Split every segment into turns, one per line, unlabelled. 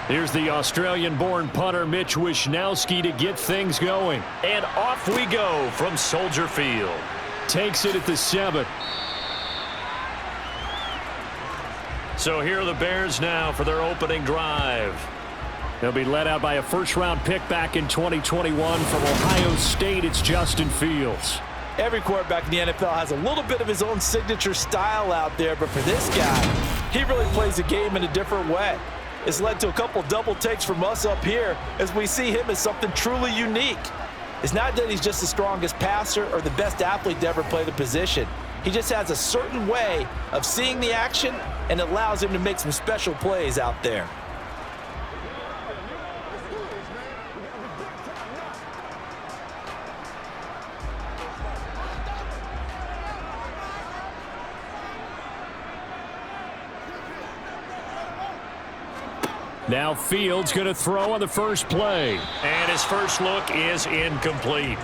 Here's the Australian-born punter Mitch Wishnowsky to get things going.
And off we go from Soldier Field.
Takes it at the 7.
So here are the Bears now for their opening drive.
They'll be led out by a first-round pick back in 2021 from Ohio State. It's Justin Fields.
Every quarterback in the NFL has a little bit of his own signature style out there, but for this guy, he really plays the game in a different way. It's led to a couple double takes from us up here as we see him as something truly unique. It's not that he's just the strongest passer or the best athlete to ever play the position. He just has a certain way of seeing the action, and it allows him to make some special plays out there.
Now Fields going to throw on the first play.
And his first look is incomplete.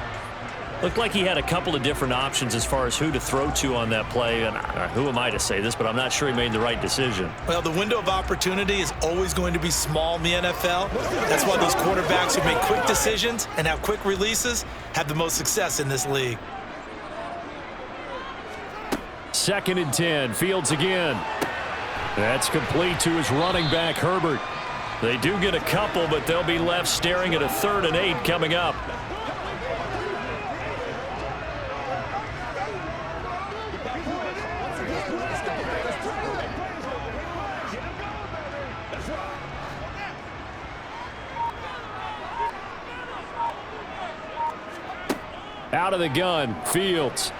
Looked like he had a couple of different options as far as who to throw to on that play. And who am I to say this, but I'm not sure he made the right decision.
Well, the window of opportunity is always going to be small in the NFL. That's why those quarterbacks who make quick decisions and have quick releases have the most success in this league.
2nd and 10. Fields again. That's complete to his running back, Herbert.
They do get a couple, but they'll be left staring at a 3rd and 8 coming up.
Out of the gun, Fields.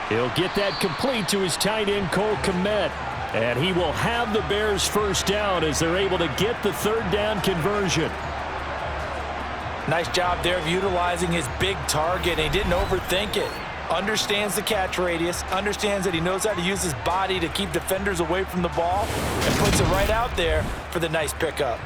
He'll get that complete to his tight end, Cole Kmet. And he will have the Bears first down as they're able to get the 3rd down conversion.
Nice job there of utilizing his big target. He didn't overthink it. Understands the catch radius. Understands that he knows how to use his body to keep defenders away from the ball. And puts it right out there for the nice pickup.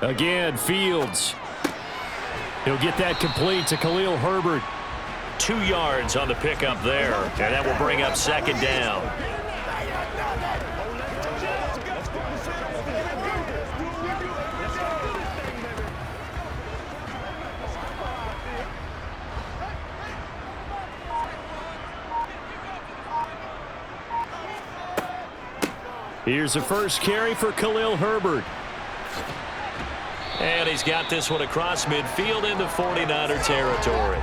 Again, Fields. He'll get that complete to Khalil Herbert.
2 yards on the pickup there, and that will bring up 2nd down.
Here's the first carry for Khalil Herbert.
And he's got this one across midfield into 49er territory.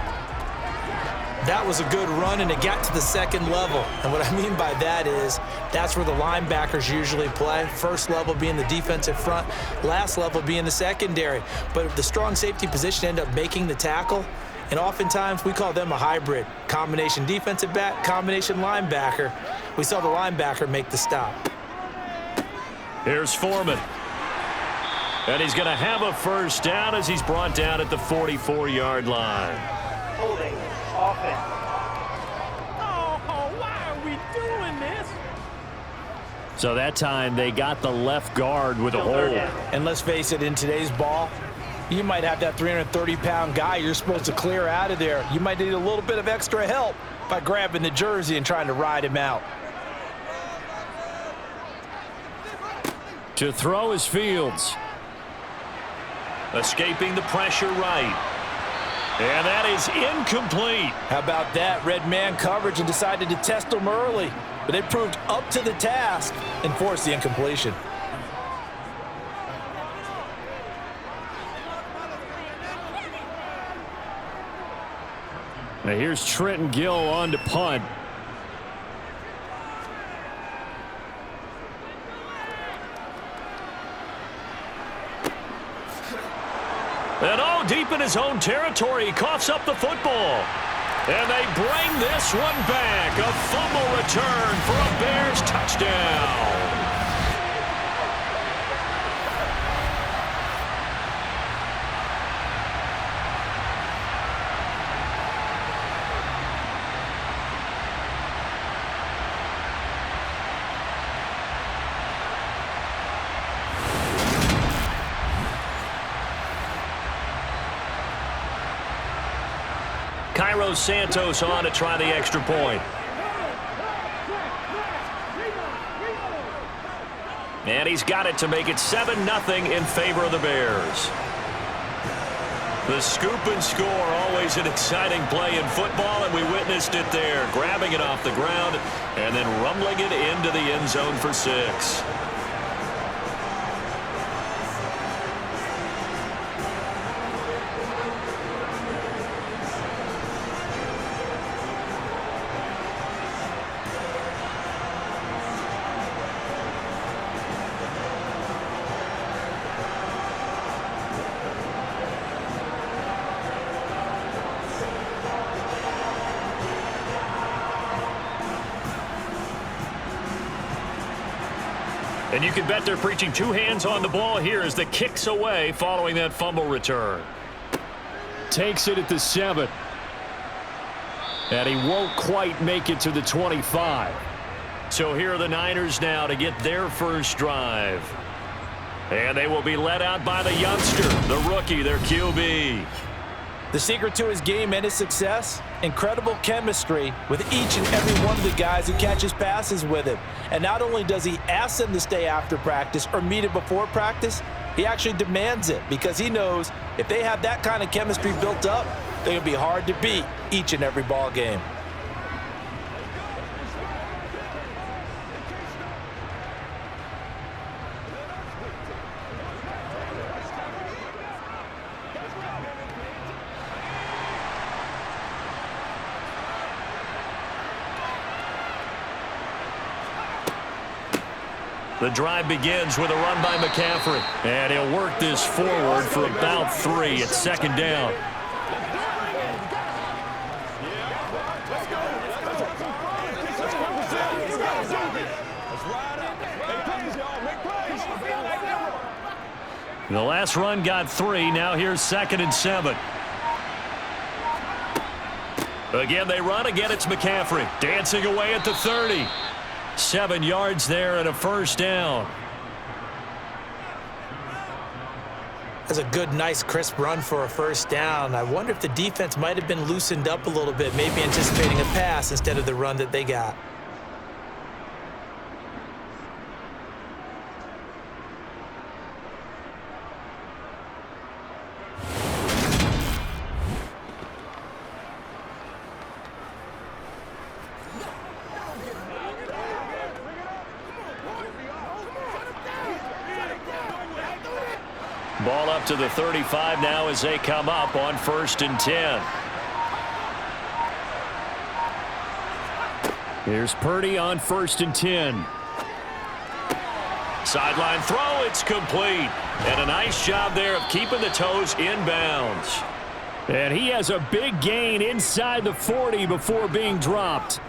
That was a good run, and it got to the 2nd level. And what I mean by that is that's where the linebackers usually play. First level being the defensive front, last level being the secondary. But if the strong safety position end up making the tackle, and oftentimes we call them a hybrid. Combination defensive back, combination linebacker. We saw the linebacker make the stop.
Here's Foreman. And he's going to have a first down as he's brought down at the 44-yard line.
Holding offense. Oh, why are we doing this?
So that time they got the left guard with a hold.
And let's face it, in today's ball, you might have that 330-pound guy you're supposed to clear out of there. You might need a little bit of extra help by grabbing the jersey and trying to ride him out.
To throw is Fields.
Escaping the pressure right. And that is incomplete.
How about that? Red man coverage and decided to test them early. But they proved up to the task and forced the incompletion.
Now here's Trenton Gill on to punt.
And deep in his own territory, he coughs up the football. And they bring this one back. A fumble return for a Bears touchdown. Cairo Santos on to try the extra point. And he's got it to make it 7-0 in favor of the Bears. The scoop and score, always an exciting play in football, and we witnessed it there, grabbing it off the ground and then rumbling it into the end zone for 6.
And you can bet they're preaching 2 hands on the ball here as the kick's away following that fumble return. Takes it at the 7. And he won't quite make it to the 25. So here are the Niners now to get their first drive. And they will be led out by the youngster, the rookie, their QB.
The secret to his game and his success, incredible chemistry with each and every one of the guys who catches passes with him. And not only does he ask them to stay after practice or meet it before practice, he actually demands it because he knows if they have that kind of chemistry built up, they're going to be hard to beat each and every ball game.
The drive begins with a run by McCaffrey. And he'll work this forward for about 3 at 2nd down. The last run got 3. Now here's 2nd and 7. Again, they run. Again, it's McCaffrey. Dancing away at the 30. 7 yards there and a first down.
That's a good, nice, crisp run for a first down. I wonder if the defense might have been loosened up a little bit, maybe anticipating a pass instead of the run that they got.
Ball up to the 35 now as they come up on 1st and 10. Here's Purdy on 1st and 10.
Sideline throw, it's complete. And a nice job there of keeping the toes in bounds.
And he has a big gain inside the 40 before being dropped.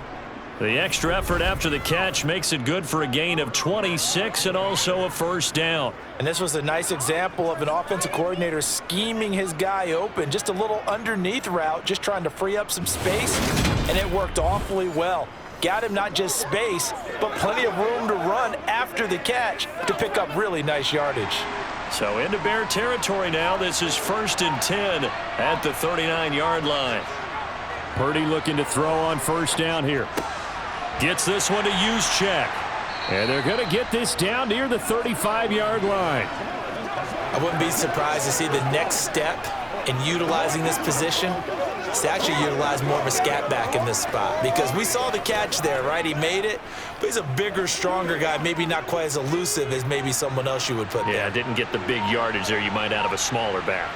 The extra effort after the catch makes it good for a gain of 26 and also a first down.
And this was a nice example of an offensive coordinator scheming his guy open. Just a little underneath route, just trying to free up some space, and it worked awfully well. Got him not just space, but plenty of room to run after the catch to pick up really nice yardage.
So into Bear territory now. This is 1st and 10 at the 39-yard line. Purdy looking to throw on first down here. Gets this one to Juszczyk. And they're going to get this down near the 35-yard line.
I wouldn't be surprised to see the next step in utilizing this position is to actually utilize more of a scat back in this spot, because we saw the catch there, right? He made it, but he's a bigger, stronger guy, maybe not quite as elusive as maybe someone else you would put there.
Yeah, didn't get the big yardage there you might out of a smaller back.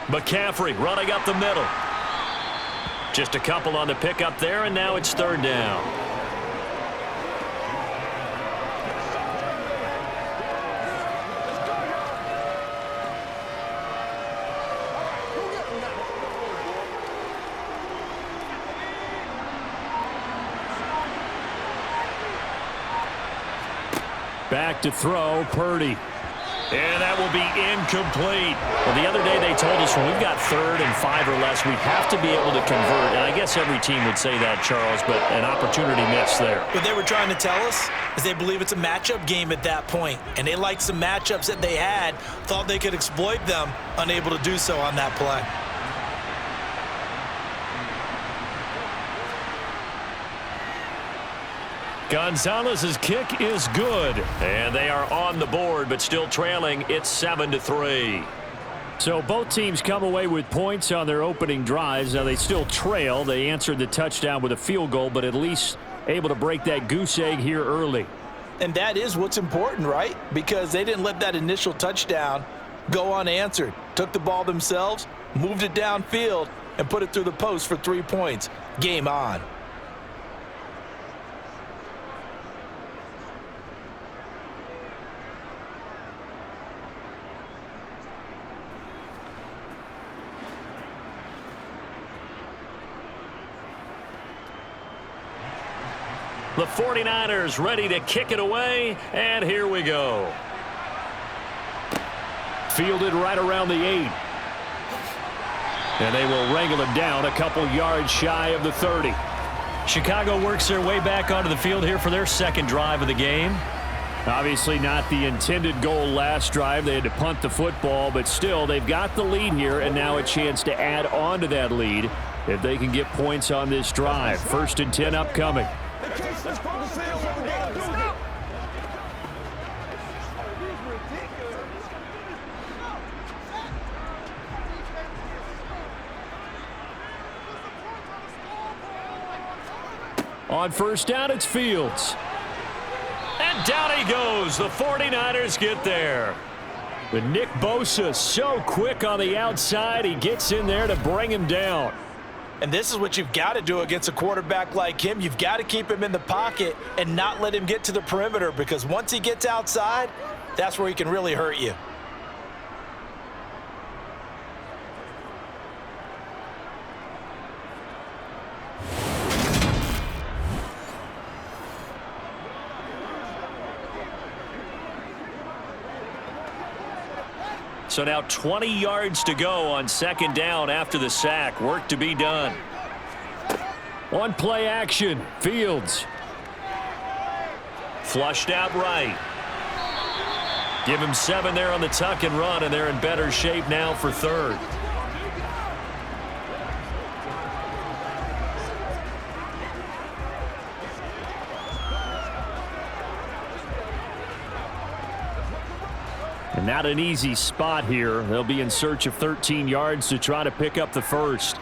McCaffrey running up the middle. Just a couple on the pickup there, and now it's 3rd down. Back to throw, Purdy.
And that will be incomplete.
Well, the other day they told us when we've got 3rd and 5 or less, we have to be able to convert. And I guess every team would say that, Charles, but an opportunity missed there.
What they were trying to tell us is they believe it's a matchup game at that point, and they liked some matchups that they had, thought they could exploit them, unable to do so on that play.
Gonzalez's kick is good.
And they are on the board, but still trailing. It's 7-3.
So both teams come away with points on their opening drives. Now they still trail. They answered the touchdown with a field goal, but at least able to break that goose egg here early.
And that is what's important, right? Because they didn't let that initial touchdown go unanswered. Took the ball themselves, moved it downfield, and put it through the post for 3 points. Game on.
The 49ers ready to kick it away, and here we go.
Fielded right around the 8. And they will wrangle it down a couple yards shy of the 30.
Chicago works their way back onto the field here for their second drive of the game.
Obviously not the intended goal last drive. They had to punt the football, but still they've got the lead here, and now a chance to add on to that lead if they can get points on this drive. 1st and 10 upcoming. On 1st down, it's Fields.
And down he goes. The 49ers get there.
But Nick Bosa so quick on the outside. He gets in there to bring him down.
And this is what you've got to do against a quarterback like him. You've got to keep him in the pocket and not let him get to the perimeter, because once he gets outside, that's where he can really hurt you.
So now 20 yards to go on 2nd down after the sack. Work to be done.
On play action, Fields.
Flushed out right. Give him 7 there on the tuck and run, and they're in better shape now for 3rd.
And not an easy spot here. They'll be in search of 13 yards to try to pick up the 1st.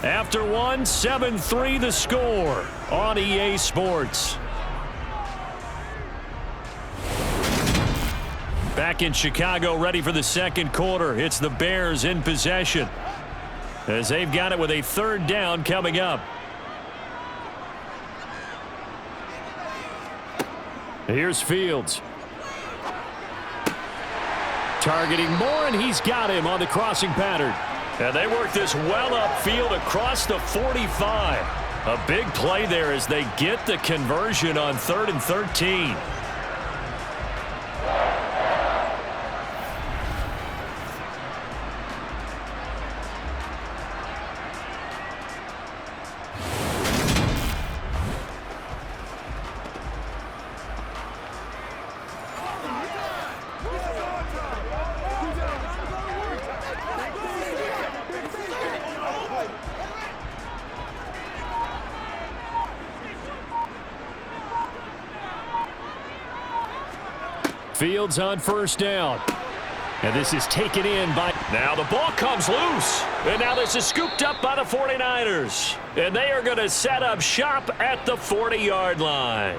After 1, 7-3 the score on EA Sports. Back in Chicago, ready for the 2nd quarter. It's the Bears in possession, as they've got it with a 3rd down coming up. Here's Fields. Targeting Moore, and he's got him on the crossing pattern.
And they work this well upfield across the 45. A big play there as they get the conversion on 3rd and 13.
Fields on 1st down. And this is taken in by...
Now the ball comes loose. And now this is scooped up by the 49ers. And they are going to set up shop at the 40-yard line.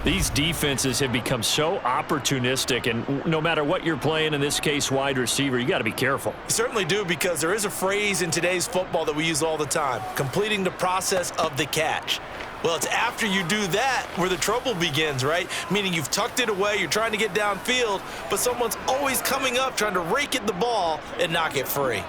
These defenses have become so opportunistic, and no matter what you're playing, in this case wide receiver, you got to be careful.
You certainly do, because there is a phrase in today's football that we use all the time: completing the process of the catch. Well, it's after you do that where the trouble begins, right? Meaning you've tucked it away, you're trying to get downfield, but someone's always coming up trying to rake at the ball and knock it free.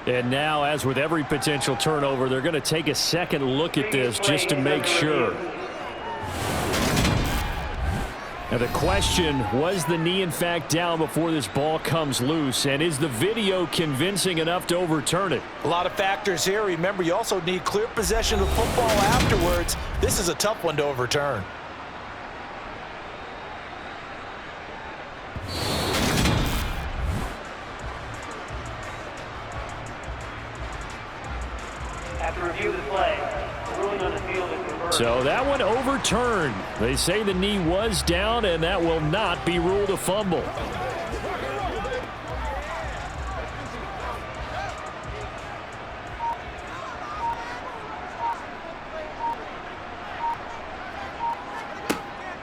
And now, as with every potential turnover, they're going to take a second look at this just to make sure. Now the question, was the knee in fact down before this ball comes loose? And is the video convincing enough to overturn it?
A lot of factors here. Remember, you also need clear possession of football afterwards. This is a tough one to overturn.
After review of the play, the ruling on the field is reversed.
So that one overturned. They say the knee was down, and that will not be ruled a fumble.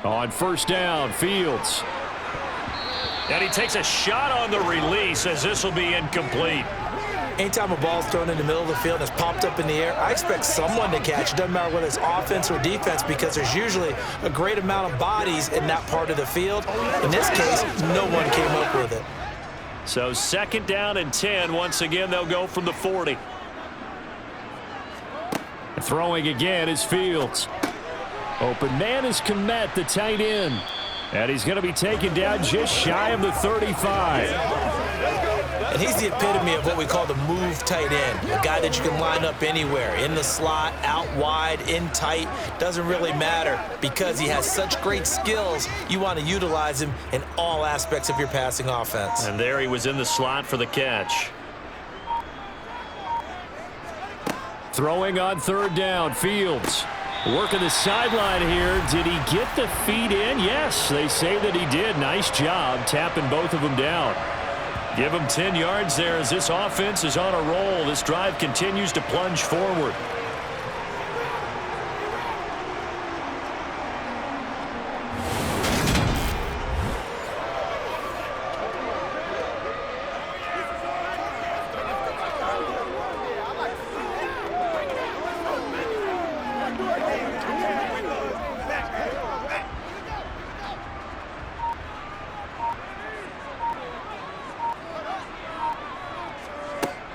On first down, Fields.
And he takes a shot on the release as this will be incomplete.
Anytime a ball's thrown in the middle of the field and it's popped up in the air, I expect someone to catch. It doesn't matter whether it's offense or defense because there's usually a great amount of bodies in that part of the field. In this case, no one came up with it.
So second down and 10. Once again, they'll go from the 40.
Throwing again is Fields. Open man is Kmet, the tight end. And he's going to be taken down just shy of the 35.
And he's the epitome of what we call the move tight end, a guy that you can line up anywhere, in the slot, out wide, in tight, doesn't really matter because he has such great skills. You want to utilize him in all aspects of your passing offense.
And there he was in the slot for the catch.
Throwing on third down, Fields. Working the sideline here. Did he get the feet in? Yes, they say that he did. Nice job tapping both of them down. Give him 10 yards there as this offense is on a roll. This drive continues to plunge forward.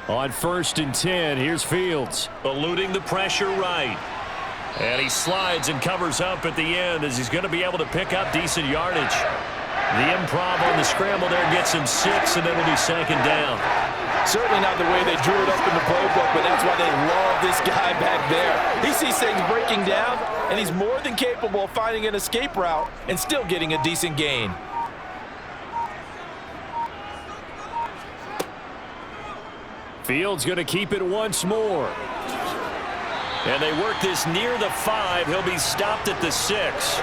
On first and 10, here's Fields.
Eluding the pressure right. And he slides and covers up at the end as he's going to be able to pick up decent yardage. The improv on the scramble there gets him 6, and it'll be second down.
Certainly not the way they drew it up in the playbook, but that's why they love this guy back there. He sees things breaking down, and he's more than capable of finding an escape route and still getting a decent gain.
Fields going to keep it once more.
And they work this near the 5. He'll be stopped at the 6.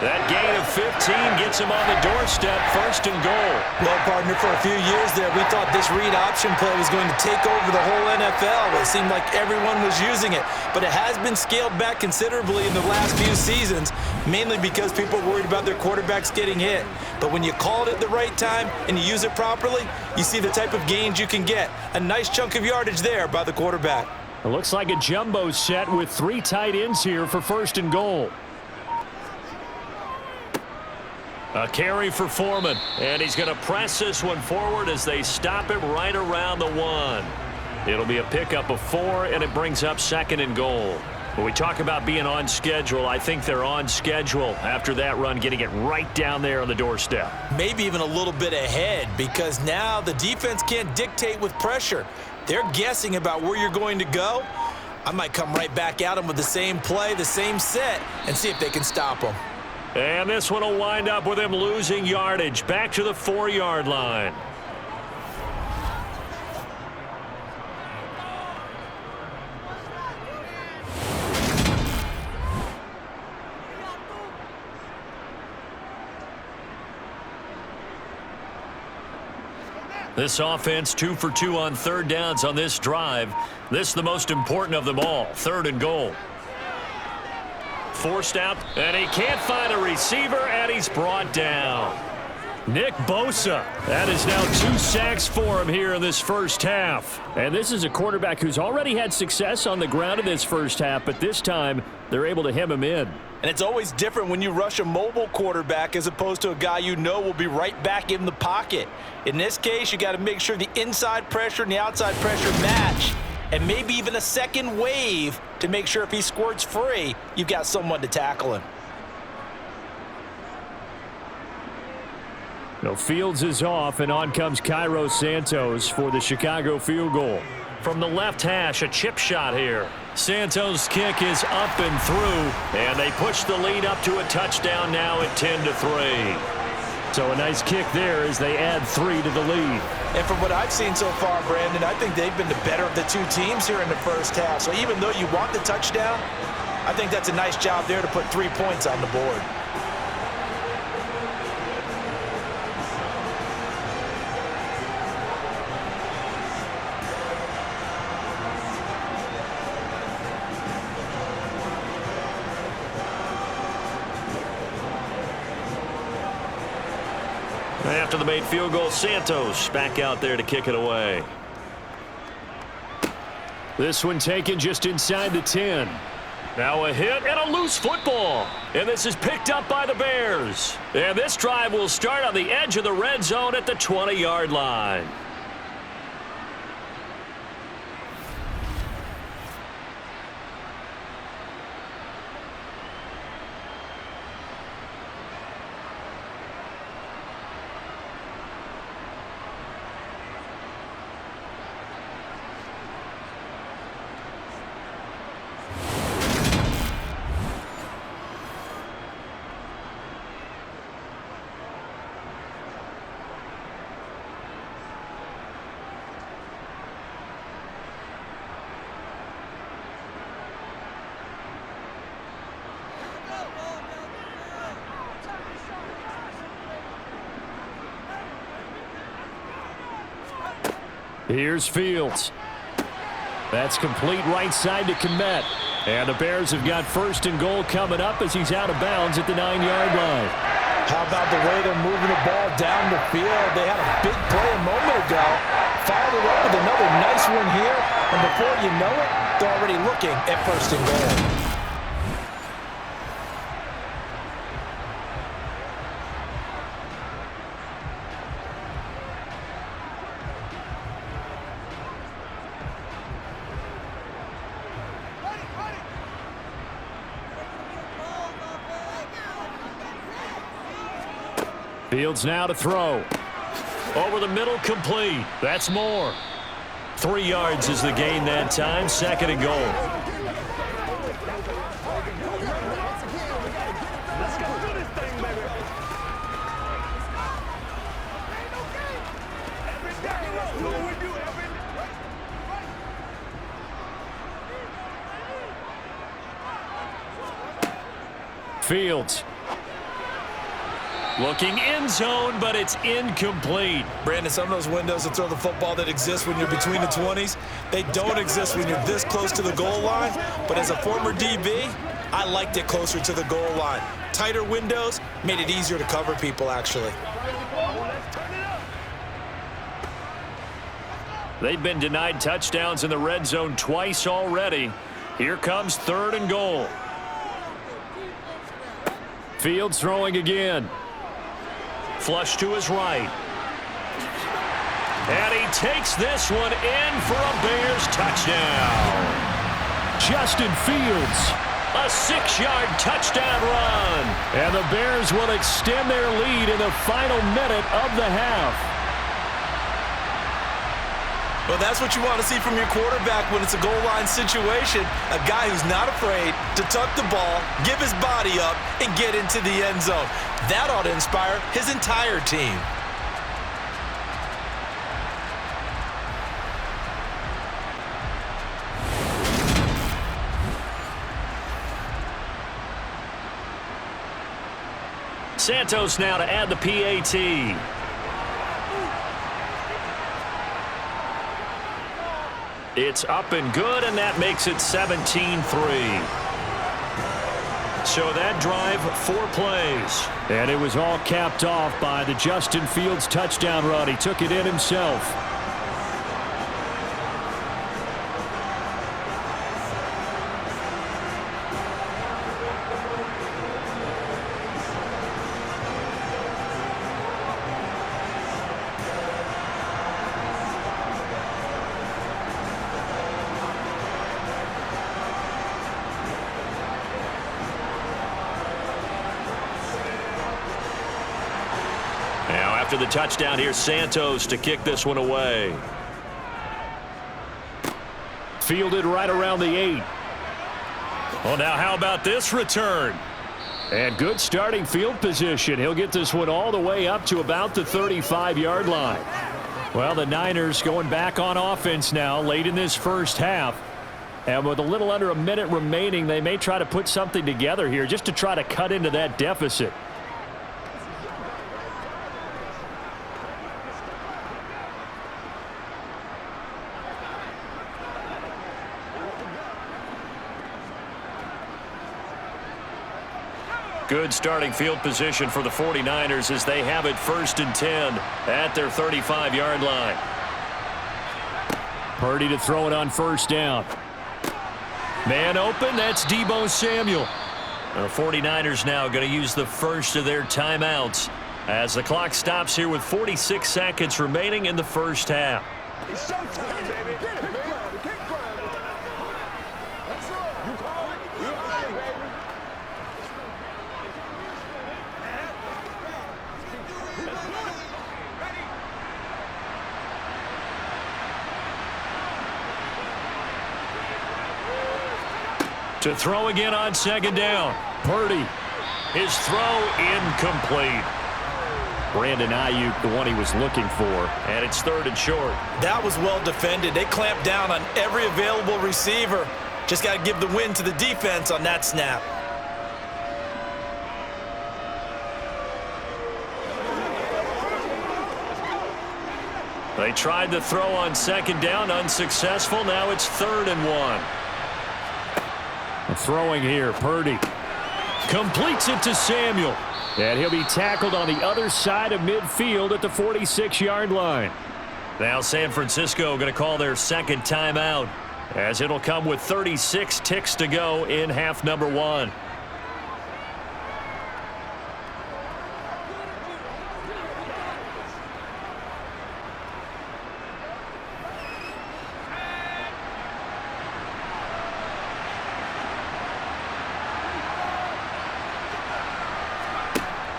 That gain of 15 gets him on the doorstep, first and goal.
Well, partner, for a few years there, we thought this read option play was going to take over the whole NFL. It seemed like everyone was using it, but it has been scaled back considerably in the last few seasons, mainly because people are worried about their quarterbacks getting hit. But when you call it at the right time and you use it properly, you see the type of gains you can get. A nice chunk of yardage there by the quarterback.
It looks like a jumbo set with 3 tight ends here for first and goal.
A carry for Foreman, and he's going to press this one forward as they stop it right around the 1. It'll be a pickup of 4, and it brings up second and goal. When we talk about being on schedule, I think they're on schedule after that run, getting it right down there on the doorstep.
Maybe even a little bit ahead because now the defense can't dictate with pressure. They're guessing about where you're going to go. I might come right back at them with the same play, the same set, and see if they can stop them.
And this one will wind up with him losing yardage back to the 4-yard line. This offense 2 for 2 on third downs on this drive. This is the most important of them all, third and goal. Forced out, and he can't find a receiver, and he's brought down.
Nick Bosa. That is now 2 sacks for him here in this first half. And this is a quarterback who's already had success on the ground in this first half, but this time they're able to hem him in.
And it's always different when you rush a mobile quarterback as opposed to a guy you know will be right back in the pocket. In this case, you got to make sure the inside pressure and the outside pressure match, and maybe even a second wave to make sure if he squirts free, you've got someone to tackle him.
No, Fields is off, and on comes Cairo Santos for the Chicago field goal.
From the left hash, a chip shot here. Santos' kick is up and through, and they push the lead up to a touchdown now at 10-3.
So a nice kick there as they add 3 to the lead.
And from what I've seen so far, Brandon, I think they've been the better of the two teams here in the first half. So even though you want the touchdown, I think that's a nice job there to put 3 points on the board.
After the made field goal, Santos back out there to kick it away.
This one taken just inside the 10.
Now a hit and a loose football. And this is picked up by the Bears. And this drive will start on the edge of the red zone at the 20-yard line.
Here's Fields. That's complete right side to Kmet. And the Bears have got 1st and goal coming up as he's out of bounds at the 9-yard line.
How about the way they're moving the ball down the field? They had a big play a moment ago. Followed it up with another nice one here. And before you know it, they're already looking at 1st and goal.
Fields now to throw.
Over the middle, complete.
That's more.
3 yards is the gain that time. 2nd and goal.
Fields.
Looking end zone, but it's incomplete.
Brandon, some of those windows to throw the football that exist when you're between the 20s, they don't exist when you're this close to the goal line. But as a former DB, I liked it closer to the goal line. Tighter windows made it easier to cover people, actually.
They've been denied touchdowns in the red zone twice already. Here comes 3rd and goal.
Fields throwing again.
Flush to his right. And he takes this one in for a Bears touchdown.
Justin Fields.
A 6-yard touchdown run.
And the Bears will extend their lead in the final minute of the half.
Well, that's what you want to see from your quarterback when it's a goal line situation. A guy who's not afraid to tuck the ball, give his body up, and get into the end zone. That ought to inspire his entire team.
Santos now to add the PAT. It's up and good, and that makes it 17-3. So that drive, 4 plays.
And it was all capped off by the Justin Fields touchdown run. He took it in himself.
After the touchdown, here's Santos to kick this one away.
Fielded right around the 8.
Well, now how about this return?
And good starting field position. He'll get this one all the way up to about the 35-yard line. Well, the Niners going back on offense now late in this first half. And with a little under a minute remaining, they may try to put something together here just to try to cut into that deficit.
Good starting field position for the 49ers as they have it 1st and 10 at their 35-yard line.
Purdy to throw it on 1st down. Man open, that's Deebo Samuel.
The 49ers now going to use the first of their timeouts as the clock stops here with 46 seconds remaining in the first half.
It's showtime, baby. Get it, man. Let's go. You call it. You call it, baby.
To throw again on 2nd down.
Purdy.
His throw incomplete.
Brandon Ayuk, the one he was looking for.
And it's 3rd and short.
That was well defended. They clamped down on every available receiver. Just got to give the win to the defense on that snap.
They tried the throw on 2nd down, unsuccessful. Now it's 3rd and 1.
Throwing here, Purdy. Completes it to Samuel. And he'll be tackled on the other side of midfield at the 46-yard line.
Now San Francisco going to call their 2nd timeout as it'll come with 36 ticks to go in half number 1.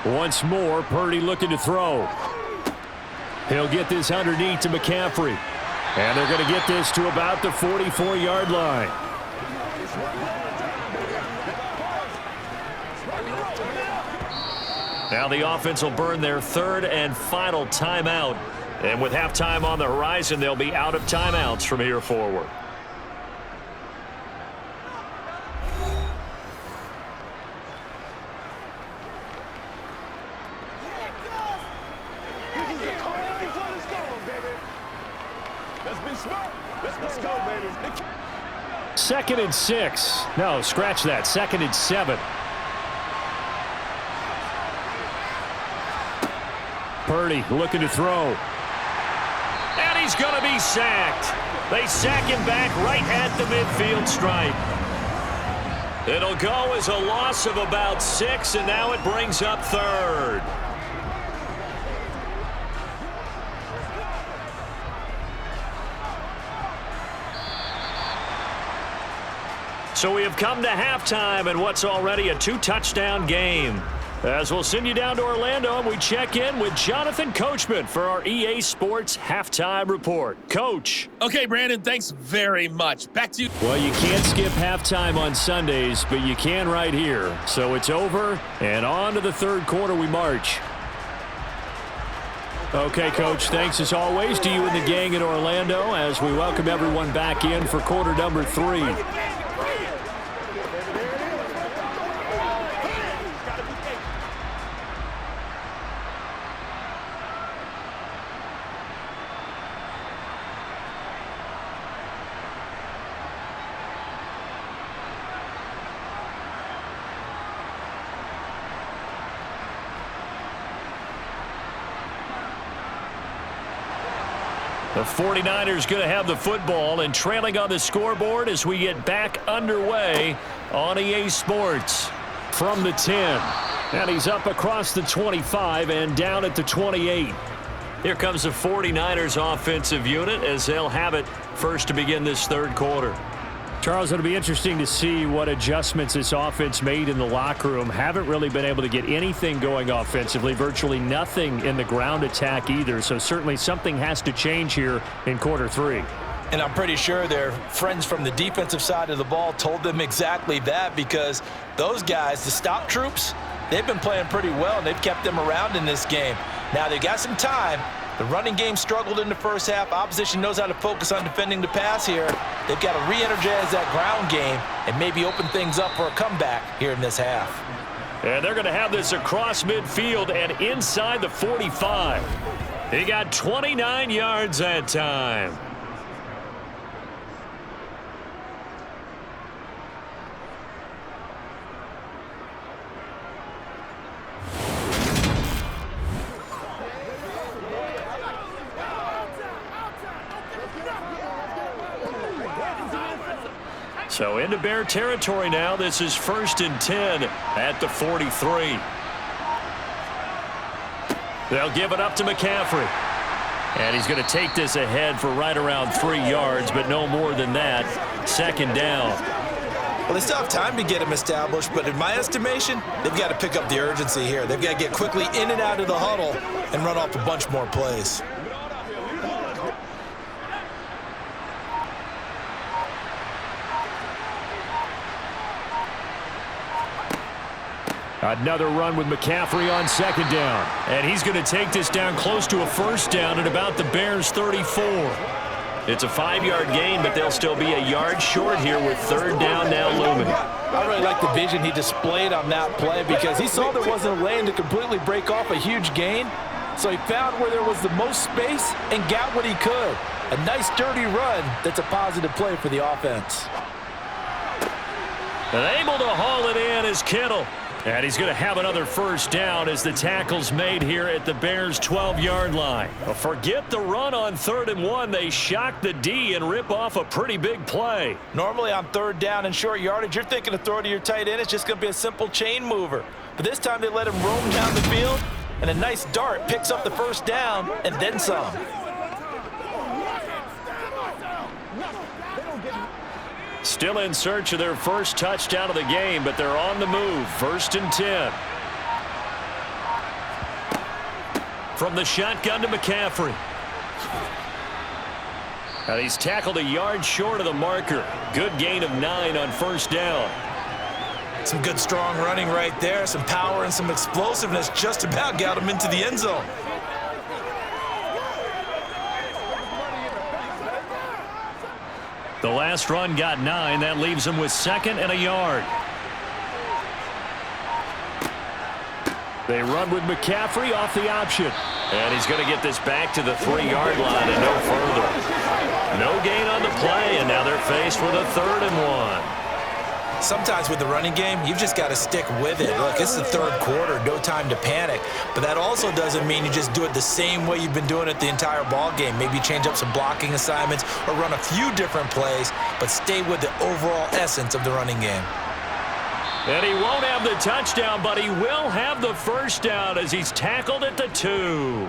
Once more, Purdy looking to throw. He'll get this underneath to McCaffrey. And they're going to get this to about the 44-yard line.
Now the offense will burn their 3rd and final timeout. And with halftime on the horizon, they'll be out of timeouts from here forward.
Let's go, baby.
2nd and 6. No, scratch that. 2nd and 7. Purdy looking to throw.
And he's going to be sacked. They sack him back right at the midfield stripe. It'll go as a loss of about 6, and now it brings up 3rd. So we have come to halftime in what's already a 2-touchdown game. As we'll send you down to Orlando, and we check in with Jonathan Coachman for our EA Sports Halftime Report. Coach.
Okay, Brandon, thanks very much. Back to you.
Well, you can't skip halftime on Sundays, but you can right here. So it's over, and on to the 3rd quarter we march. Okay, Coach, thanks as always to you and the gang in Orlando as we welcome everyone back in for quarter number 3. The 49ers going to have the football and trailing on the scoreboard as we get back underway on EA Sports. From the 10. And he's up across the 25 and down at the 28.
Here comes the 49ers offensive unit as they'll have it first to begin this third quarter.
Charles, it'll be interesting to see what adjustments this offense made in the locker room. Haven't really been able to get anything going offensively, virtually nothing in the ground attack either. So certainly something has to change here in quarter 3.
And I'm pretty sure their friends from the defensive side of the ball told them exactly that, because those guys, the stop troops, they've been playing pretty well, and they've kept them around in this game. Now they've got some time. The running game struggled in the first half. Opposition knows how to focus on defending the pass here. They've got to re-energize that ground game and maybe open things up for a comeback here in this half.
And they're going to have this across midfield and inside the 45. He got 29 yards that time. So into Bear territory now. This is 1st and 10 at the 43. They'll give it up to McCaffrey. And he's going to take this ahead for right around 3 yards, but no more than that. 2nd down.
Well, they still have time to get him established, but in my estimation, they've got to pick up the urgency here. They've got to get quickly in and out of the huddle and run off a bunch more plays.
Another run with McCaffrey on 2nd down. And he's going to take this down close to a 1st down at about the Bears' 34.
It's a 5-yard gain, but they'll still be a yard short here with 3rd down now looming.
I really like the vision he displayed on that play, because he saw there wasn't a lane to completely break off a huge gain. So he found where there was the most space and got what he could. A nice dirty run that's a positive play for the offense.
And able to haul it in is Kittle. And he's going to have another 1st down as the tackle's made here at the Bears' 12-yard line. Forget the run on 3rd and 1. They shock the D and rip off a pretty big play.
Normally on 3rd down and short yardage, you're thinking to throw to your tight end. It's just going to be a simple chain mover. But this time they let him roam down the field, and a nice dart picks up the 1st down and then some.
Still in search of their first touchdown of the game, but they're on the move. 1st and 10. From the shotgun to McCaffrey. And he's tackled a yard short of the marker. Good gain of 9 on 1st down.
Some good strong running right there. Some power and some explosiveness just about got him into the end zone.
The last run got 9. That leaves him with 2nd and a yard. They run with McCaffrey off the option.
And he's going to get this back to the 3-yard line and no further. No gain on the play, and now they're faced with a 3rd and 1.
Sometimes with the running game, you've just got to stick with it. Look, it's the 3rd quarter, no time to panic. But that also doesn't mean you just do it the same way you've been doing it the entire ball game. Maybe change up some blocking assignments or run a few different plays, but stay with the overall essence of the running game.
And he won't have the touchdown, but he will have the 1st down as he's tackled at the 2.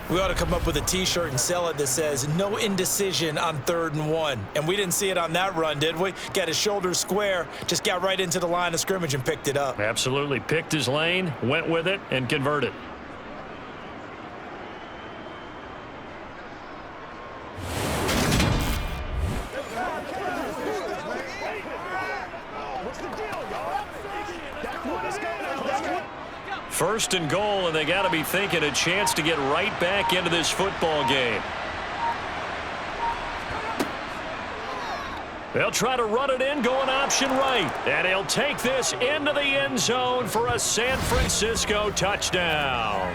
We ought to come up with a T-shirt and sell it that says, no indecision on 3rd and 1. And we didn't see it on that run, did we? Got his shoulders square, just got right into the line of scrimmage and picked it up.
Absolutely. Picked his lane, went with it, and converted. First and goal, and they got to be thinking a chance to get right back into this football game. They'll try to run it in, going option right. And he'll take this into the end zone for a San Francisco touchdown.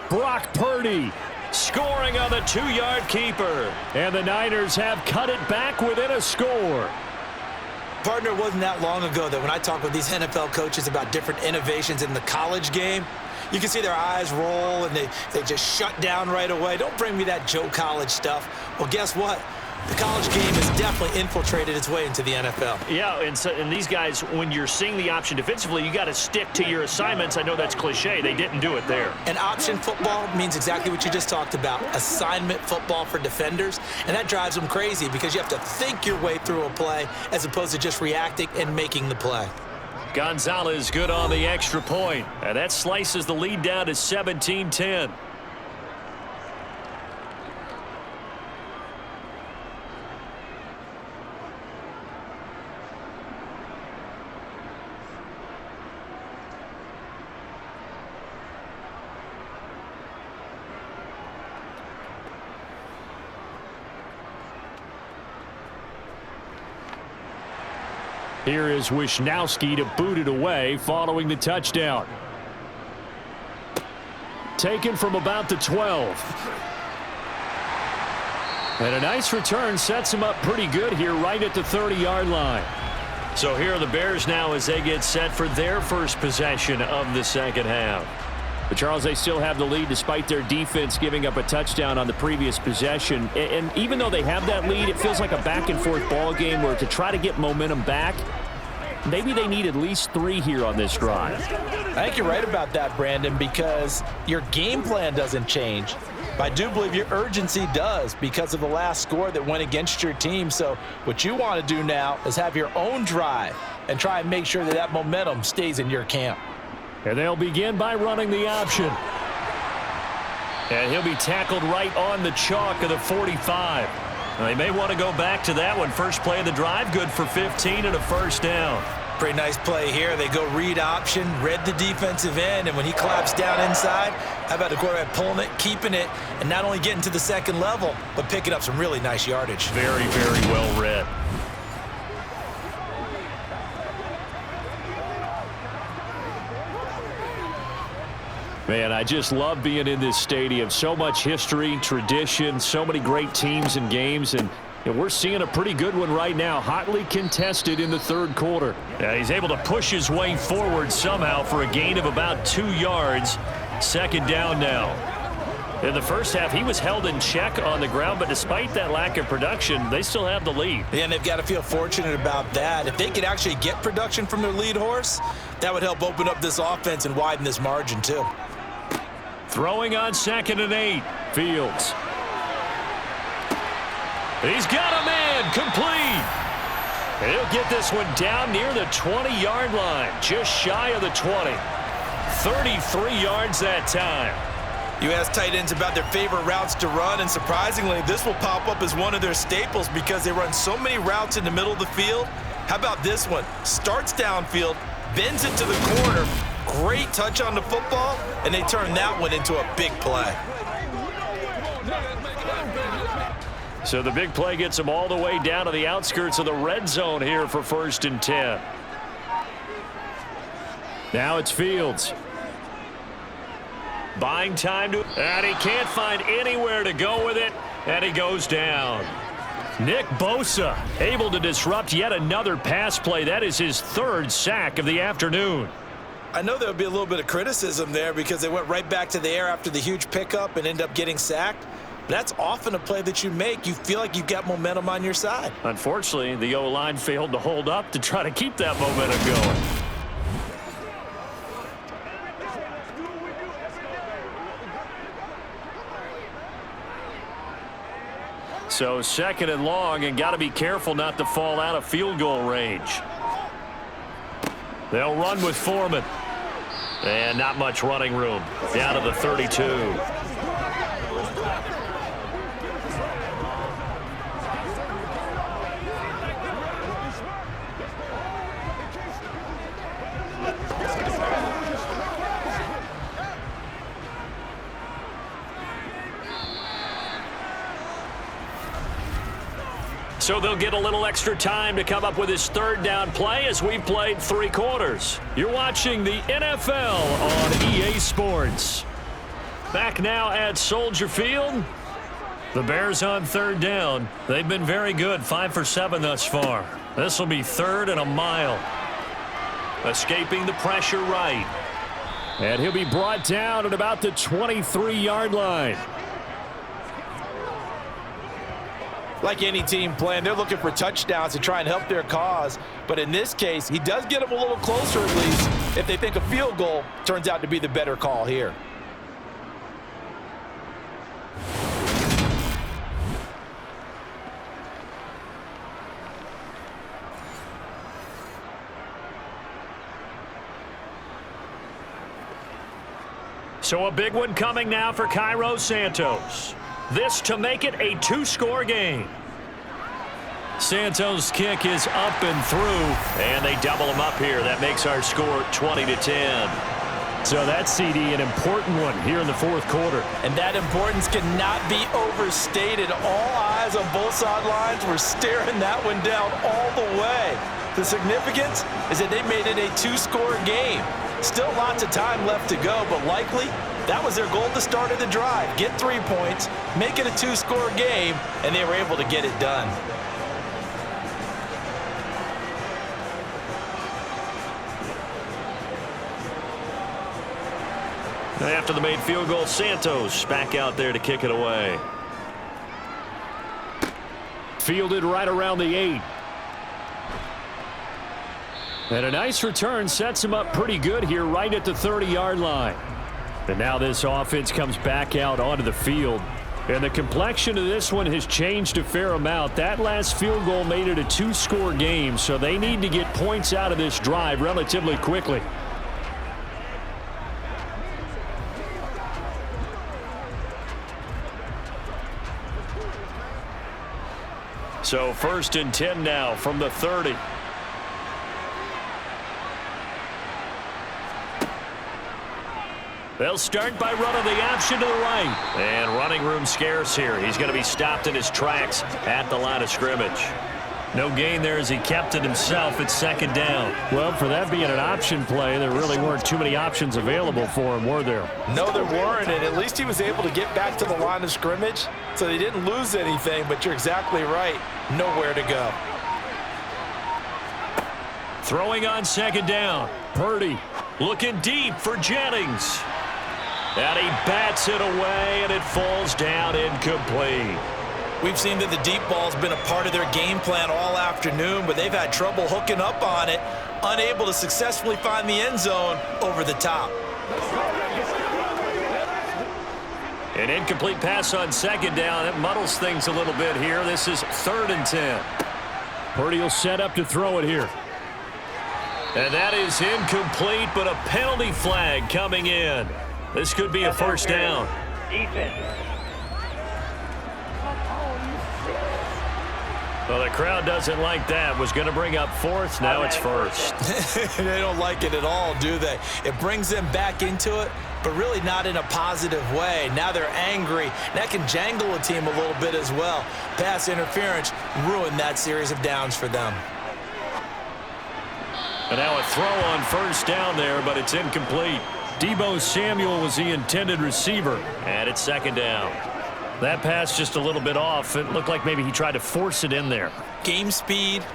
Brock Purdy scoring on the 2-yard keeper. And the Niners have cut it back within a score.
Partner, it wasn't that long ago that when I talk with these NFL coaches about different innovations in the college game, you can see their eyes roll and they just shut down right away. Don't bring me that Joe College stuff. Well, guess what? The college game has definitely infiltrated its way into the NFL.
Yeah, and these guys, when you're seeing the option defensively, you got to stick to your assignments. I know that's cliche. They didn't do it there.
And option football means exactly what you just talked about, assignment football for defenders, and that drives them crazy because you have to think your way through a play as opposed to just reacting and making the play.
Gonzalez good on the extra point, and that slices the lead down to 17-10. Here is Wisnowski to boot it away following the touchdown. Taken from about the 12. And a nice return sets him up pretty good here right at the 30-yard line. So here are the Bears now as they get set for their first possession of the second half. But Charles, they still have the lead despite their defense giving up a touchdown on the previous possession. And even though they have that lead, it feels like a back-and-forth ball game where to try to get momentum back, maybe they need at least 3 here on this drive.
I think you're right about that, Brandon, because your game plan doesn't change. But I do believe your urgency does because of the last score that went against your team. So what you want to do now is have your own drive and try and make sure that that momentum stays in your camp.
And they'll begin by running the option. And he'll be tackled right on the chalk of the 45.
They may want to go back to that one. First play of the drive, good for 15 and a first down.
Pretty nice play here. They go read option, read the defensive end, and when he claps down inside, how about the quarterback pulling it, keeping it, and not only getting to the second level, but picking up some really nice yardage.
Very, very well read.
Man, I just love being in this stadium. So much history, tradition, so many great teams and games, and we're seeing a pretty good one right now, hotly contested in the third quarter.
Yeah, he's able to push his way forward somehow for a gain of about 2 yards. Second down now. In the first half, he was held in check on the ground, but despite that lack of production, they still have the lead.
Yeah, and they've got to feel fortunate about that. If they could actually get production from their lead horse, that would help open up this offense and widen this margin too.
Throwing on 2nd and 8. Fields. He's got a man complete. He'll get this one down near the 20-yard line, just shy of the 20. 33 yards that time.
You ask tight ends about their favorite routes to run, and surprisingly, this will pop up as one of their staples because they run so many routes in the middle of the field. How about this one? Starts downfield, bends it to the corner, great touch on the football, and they turn that one into a big play.
So the big play gets them all the way down to the outskirts of the red zone here for 1st and 10. Now it's Fields. Buying time to, and he can't find anywhere to go with it, and he goes down. Nick Bosa able to disrupt yet another pass play. That is his 3rd sack of the afternoon.
I know there'll be a little bit of criticism there because they went right back to the air after the huge pickup and end up getting sacked. That's often a play that you make. You feel like you've got momentum on your side.
Unfortunately, the O-line failed to hold up to try to keep that momentum going. So 2nd and long, and got to be careful not to fall out of field goal range. They'll run with Foreman. And not much running room. Down to the 32. So they'll get a little extra time to come up with his 3rd down play as we've played 3 quarters. You're watching the NFL on EA Sports. Back now at Soldier Field.
The Bears on third down. They've been very good, 5 for 7 thus far. This will be 3rd and a mile. Escaping the pressure, Wright.
And he'll be brought down at about the 23-yard line.
Like any team playing, they're looking for touchdowns to try and help their cause. But in this case, he does get them a little closer at least if they think a field goal turns out to be the better call here.
So a big one coming now for Cairo Santos. This to make it a 2-score game. Santos' kick is up and through, and they double him up here. That makes our score 20-10.
So that CD, an important one here in the 4th quarter.
And that importance cannot be overstated. All eyes on both sidelines were staring that one down all the way. The significance is that they made it a 2-score game. Still lots of time left to go, but likely that was their goal at the start of the drive. Get 3 points, make it a 2-score game, and they were able to get it done.
After the made field goal, Santos back out there to kick it away.
Fielded right around the 8. And a nice return sets him up pretty good here right at the 30-yard line. And now this offense comes back out onto the field. And the complexion of this one has changed a fair amount. That last field goal made it a 2-score game, so they need to get points out of this drive relatively quickly.
So 1st and 10 now from the 30. They'll start by running the option to the right. And running room scarce here. He's going to be stopped in his tracks at the line of scrimmage. No gain there as he kept it himself at 2nd down.
Well, for that being an option play, there really weren't too many options available for him, were there?
No, there weren't, and at least he was able to get back to the line of scrimmage, so they didn't lose anything, but you're exactly right. Nowhere to go.
Throwing on 2nd down. Purdy looking deep for Jennings. And he bats it away, and it falls down incomplete.
We've seen that the deep ball's been a part of their game plan all afternoon, but they've had trouble hooking up on it, unable to successfully find the end zone over the top.
An incomplete pass on 2nd down. That muddles things a little bit here. This is 3rd and 10.
Purdy will set up to throw it here.
And that is incomplete, but a penalty flag coming in. This could be a 1st down.
Defense.
Well, the crowd doesn't like that. Was going to bring up 4th. Now it's 1st.
They don't like it at all, do they? It brings them back into it, but really not in a positive way. Now they're angry. That can jangle a team a little bit as well. Pass interference ruined that series of downs for them.
And now a throw on 1st down there, but it's incomplete.
Deebo Samuel was the intended receiver.
And it's 2nd down.
That pass just a little bit off. It looked like maybe he tried to force it in there.
Game speed,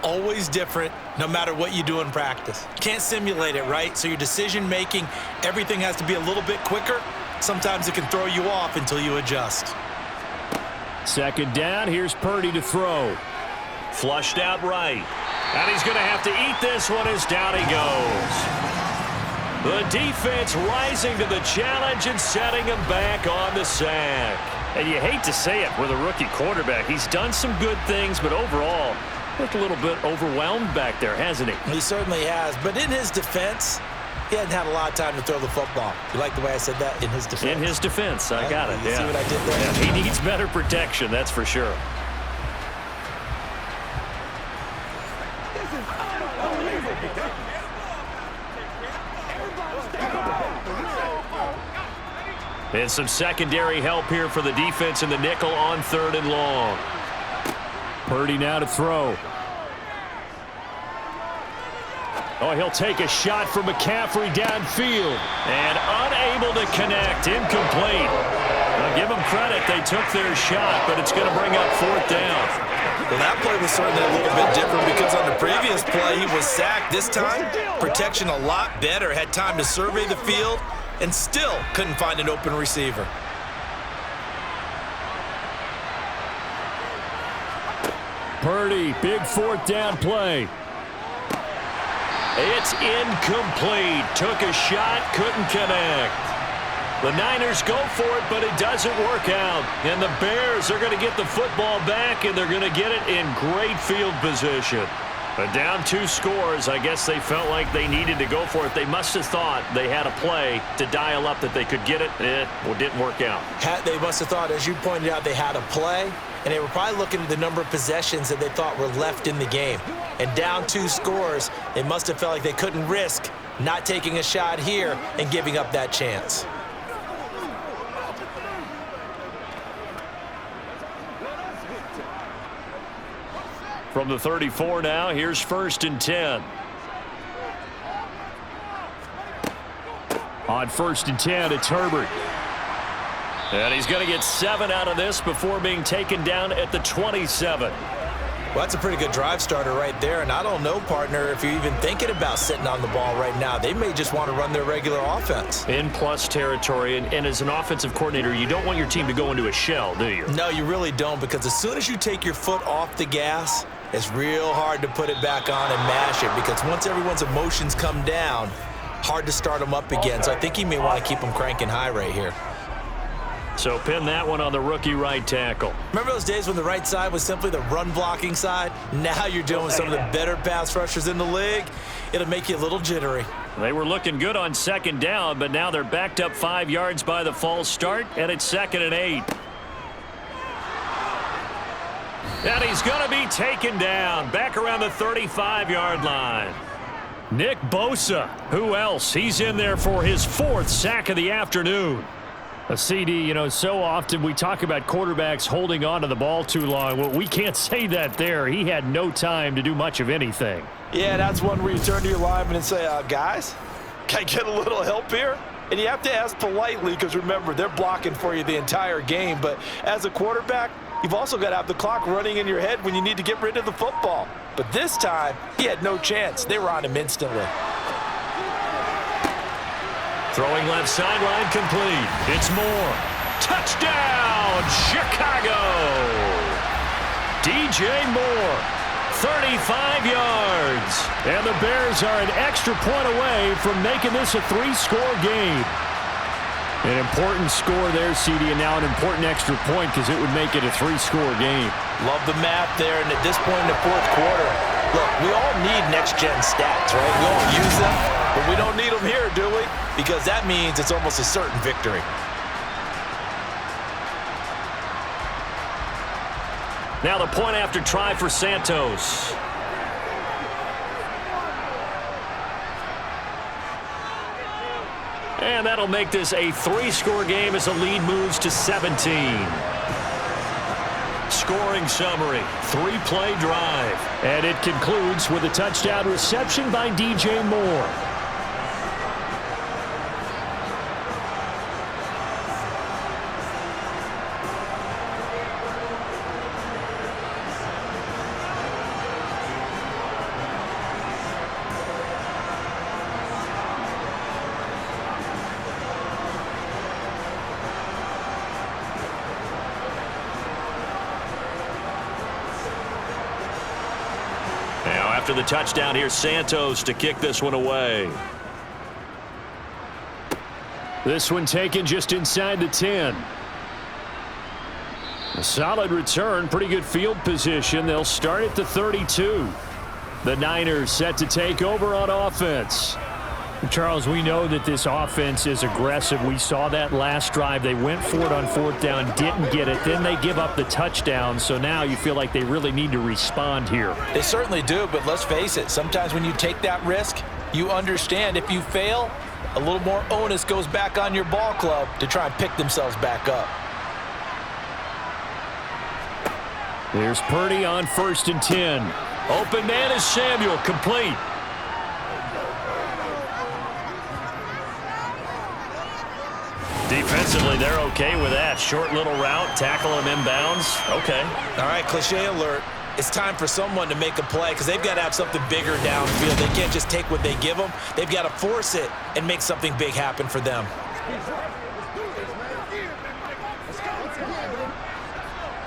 always different, no matter what you do in practice. Can't simulate it, right? So your decision making, everything has to be a little bit quicker. Sometimes it can throw you off until you adjust.
2nd down. Here's Purdy to throw.
Flushed out right. And he's going to have to eat this one as down he goes. The defense rising to the challenge and setting him back on the sack.
And you hate to say it with a rookie quarterback. He's done some good things, but overall, looked a little bit overwhelmed back there, hasn't he?
He certainly has. But in his defense, he hadn't had a lot of time to throw the football. You like the way I said that? In his defense?
In his defense. I got it.
You see what I did there?
Yeah, he needs better protection, that's for sure.
And some secondary help here for the defense in the nickel on 3rd and long.
Purdy now to throw. Oh, he'll take a shot from McCaffrey downfield.
And unable to connect. Incomplete. A give them credit. They took their shot, but it's going to bring up 4th down.
Well, that play was certainly a little bit different because on the previous play, he was sacked. This time, protection a lot better. Had time to survey the field and still couldn't find an open receiver.
Purdy, big 4th down play.
It's incomplete. Took a shot, couldn't connect. The Niners go for it, but it doesn't work out. And the Bears are going to get the football back, and they're going to get it in great field position. But down 2 scores, I guess they felt like they needed to go for it. They must have thought they had a play to dial up that they could get it. It didn't work out.
They must have thought, as you pointed out, they had a play, and they were probably looking at the number of possessions that they thought were left in the game. And down 2 scores, they must have felt like they couldn't risk not taking a shot here and giving up that chance.
From the 34 now, here's 1st and 10.
On 1st and 10, it's Herbert.
And he's going to get 7 out of this before being taken down at the 27.
Well, that's a pretty good drive starter right there, and I don't know, partner, if you're even thinking about sitting on the ball right now. They may just want to run their regular offense.
In plus territory, and as an offensive coordinator, you don't want your team to go into a shell, do you?
No, you really don't, because as soon as you take your foot off the gas, it's real hard to put it back on and mash it, because once everyone's emotions come down, hard to start them up again. So I think he may want to keep them cranking high right here.
So pin that one on the rookie right tackle.
Remember those days when the right side was simply the run-blocking side? Now you're dealing with some of the better pass rushers in the league. It'll make you a little jittery.
They were looking good on 2nd down, but now they're backed up 5 yards by the false start, and it's 2nd and 8. And he's going to be taken down back around the 35-yard line.
Nick Bosa. Who else? He's in there for his 4th sack of the afternoon. A CD, you know, so often we talk about quarterbacks holding on to the ball too long. Well, we can't say that there. He had no time to do much of anything.
Yeah, that's one where you turn to your lineman and say, guys, can I get a little help here? And you have to ask politely because, remember, they're blocking for you the entire game. But as a quarterback, you've also got to have the clock running in your head when you need to get rid of the football. But this time, he had no chance. They were on him instantly.
Throwing left sideline complete. It's Moore. Touchdown, Chicago! DJ Moore, 35 yards.
And the Bears are an extra point away from making this a 3-score game. An important score there, CD, and now an important extra point because it would make it a 3-score game.
Love the math there, and at this point in the 4th quarter, look, we all need next-gen stats, right? We all use them, but we don't need them here, do we? Because that means it's almost a certain victory.
Now the point after try for Santos. And that'll make this a 3-score game as the lead moves to 17. Scoring summary, 3-play drive.
And it concludes with a touchdown reception by DJ Moore.
After the touchdown, here's Santos to kick this one away.
This one taken just inside the 10. A solid return, pretty good field position. They'll start at the 32. The Niners set to take over on offense. Charles, we know that this offense is aggressive. We saw that last drive. They went for it on 4th down, didn't get it. Then they give up the touchdown. So now you feel like they really need to respond here.
They certainly do, but let's face it. Sometimes when you take that risk, you understand if you fail, a little more onus goes back on your ball club to try and pick themselves back up.
There's Purdy on 1st and 10.
Open man is Samuel, complete. Defensive Defensively, they're okay with that. Short little route, tackle him inbounds. Okay.
All right, cliche alert. It's time for someone to make a play because they've got to have something bigger downfield. They can't just take what they give them. They've got to force it and make something big happen for them.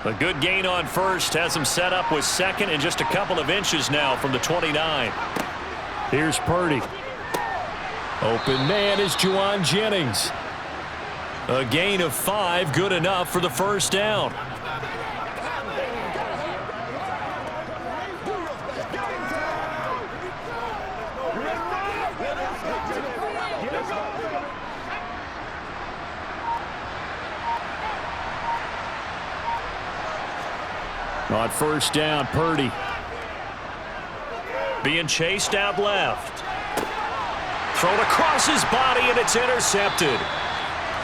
A good gain on first has him set up with second and just a couple of inches now from the 29.
Here's Purdy. Open man is Juwan Jennings.
A gain of 5, good enough for the first down.
On first down, Purdy.
Being chased out left. Thrown across his body, and it's intercepted.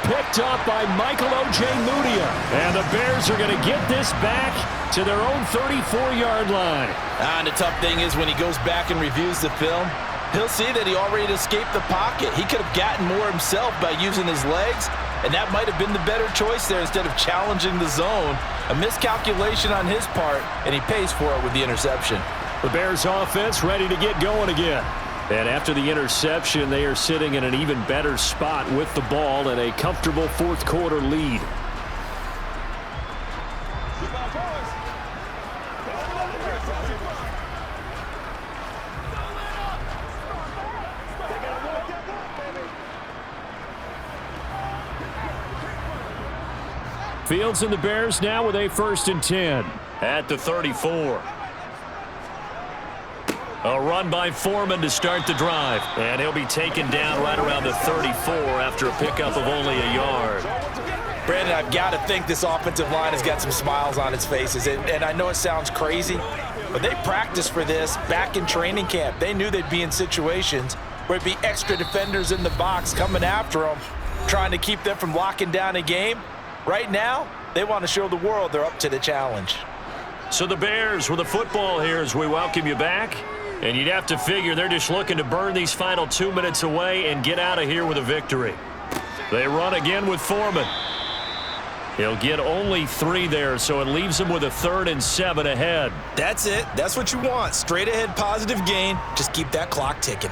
Picked up by Michael O.J. Mudia. And the Bears are going to get this back to their own 34-yard line.
And the tough thing is when he goes back and reviews the film, he'll see that he already escaped the pocket. He could have gotten more himself by using his legs, and that might have been the better choice there instead of challenging the zone. A miscalculation on his part, and he pays for it with the interception.
The Bears offense ready to get going again. And after the interception, they are sitting in an even better spot with the ball and a comfortable fourth quarter lead. Fields and the Bears now with a 1st and 10.
At the 34. A run by Foreman to start the drive. And he'll be taken down right around the 34 after a pickup of only a yard.
Brandon, I've got to think this offensive line has got some smiles on its faces. And I know it sounds crazy, but they practiced for this back in training camp. They knew they'd be in situations where it'd be extra defenders in the box coming after them, trying to keep them from locking down a game. Right now, they want to show the world they're up to the challenge.
So the Bears with the football here as we welcome you back. And you'd have to figure they're just looking to burn these final 2 minutes away and get out of here with a victory. They run again with Foreman. He'll get only 3 there, so it leaves him with a 3rd and 7 ahead.
That's it. That's what you want. Straight ahead positive gain. Just keep that clock ticking.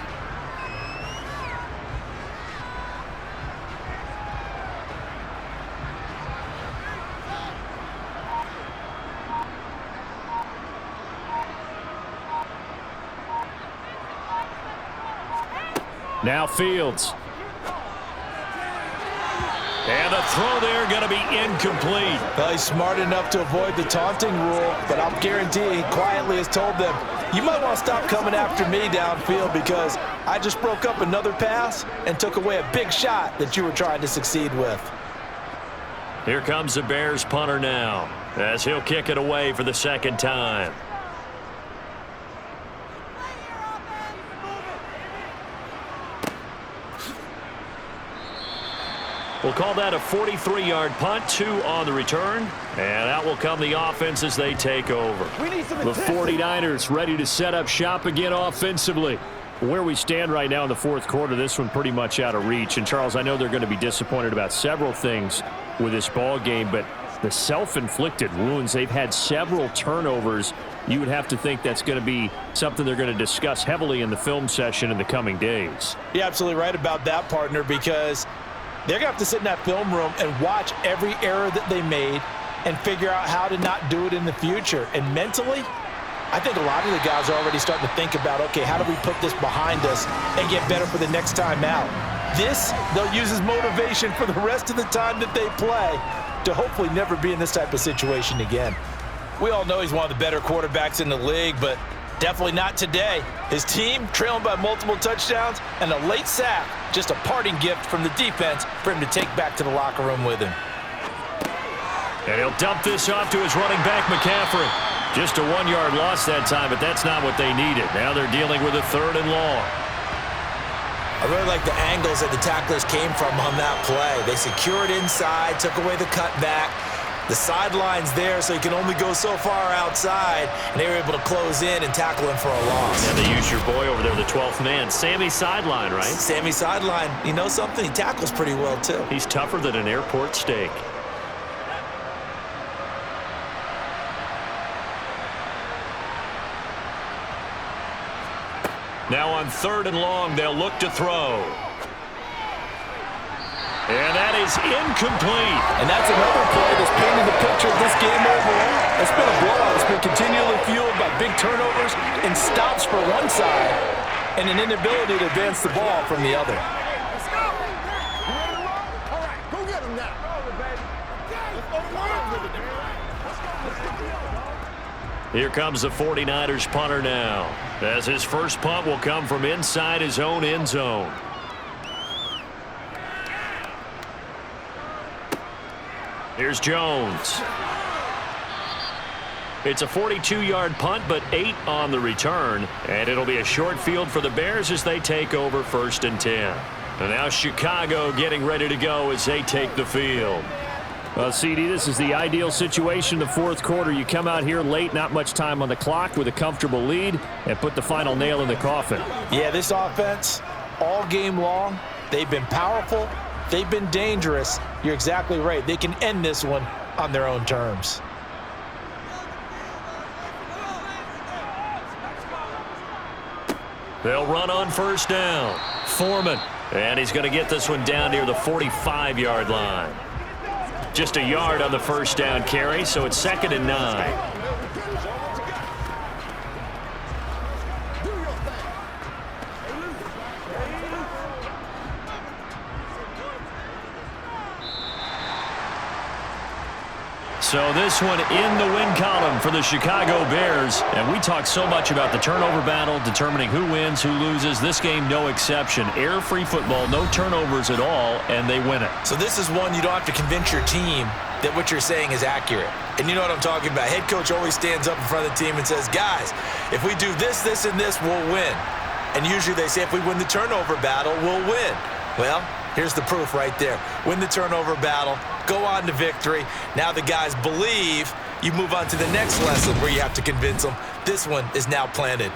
Now Fields.
And the throw there going to be incomplete.
Well, he's smart enough to avoid the taunting rule, but I'll guarantee he quietly has told them, you might want to stop coming after me downfield because I just broke up another pass and took away a big shot that you were trying to succeed with.
Here comes the Bears punter now as he'll kick it away for the 2nd time. We'll call that a 43-yard punt, 2 on the return. And out will come the offense as they take over.
The 49ers ready to set up shop again offensively. Where we stand right now in the fourth quarter, this one pretty much out of reach. And, Charles, I know they're going to be disappointed about several things with this ball game, but the self-inflicted wounds, they've had several turnovers. You would have to think that's going to be something they're going to discuss heavily in the film session in the coming days.
You're absolutely right about that, partner, because they're going to have to sit in that film room and watch every error that they made and figure out how to not do it in the future. And mentally, I think a lot of the guys are already starting to think about, okay, how do we put this behind us and get better for the next time out? This, they'll use as motivation for the rest of the time that they play to hopefully never be in this type of situation again. We all know he's one of the better quarterbacks in the league, but definitely not today. His team trailing by multiple touchdowns and a late sack, just a parting gift from the defense for him to take back to the locker room with him.
And he'll dump this off to his running back, McCaffrey. Just a 1-yard loss that time, but that's not what they needed. Now they're dealing with a 3rd and long.
I really like the angles that the tacklers came from on that play. They secured inside, took away the cutback, The sideline's there, so he can only go so far outside, and they were able to close in and tackle him for a loss.
And they use your boy over there, the 12th man, Sammy Sideline, right?
Sammy Sideline, you know something? He tackles pretty well, too.
He's tougher than an airport steak. Now on 3rd and long, they'll look to throw. And that is incomplete.
And that's another play that's painted the picture of this game overall. It's been a blowout. It's been continually fueled by big turnovers and stops for one side and an inability to advance the ball from the other.
Let's go. You ready to roll? All right, go get him now. Roll it, baby. Let's go to work with it, man. Let's go.
Here comes the 49ers punter now, as his first punt will come from inside his own end zone. Here's Jones. It's a 42-yard punt, but 8 on the return. And it'll be a short field for the Bears as they take over 1st and 10. And now Chicago getting ready to go as they take the field.
Well, CD, this is the ideal situation in the 4th quarter. You come out here late, not much time on the clock, with a comfortable lead, and put the final nail in the coffin.
Yeah, this offense, all game long, they've been powerful. They've been dangerous. You're exactly right. They can end this one on their own terms.
They'll run on 1st down. Foreman. And he's going to get this one down near the 45-yard line. Just a yard on the 1st down carry, so it's 2nd and 9. So this one in the win column for the Chicago Bears. And we talk so much about the turnover battle, determining who wins, who loses. This game, no exception. Error-free football, no turnovers at all, and they win it.
So this is one you don't have to convince your team that what you're saying is accurate. And you know what I'm talking about. Head coach always stands up in front of the team and says, guys, if we do this, this, and this, we'll win. And usually they say if we win the turnover battle, we'll win. Well, here's the proof right there. Win the turnover battle, go on to victory. Now the guys believe. You move on to the next lesson where you have to convince them. This one is now planted.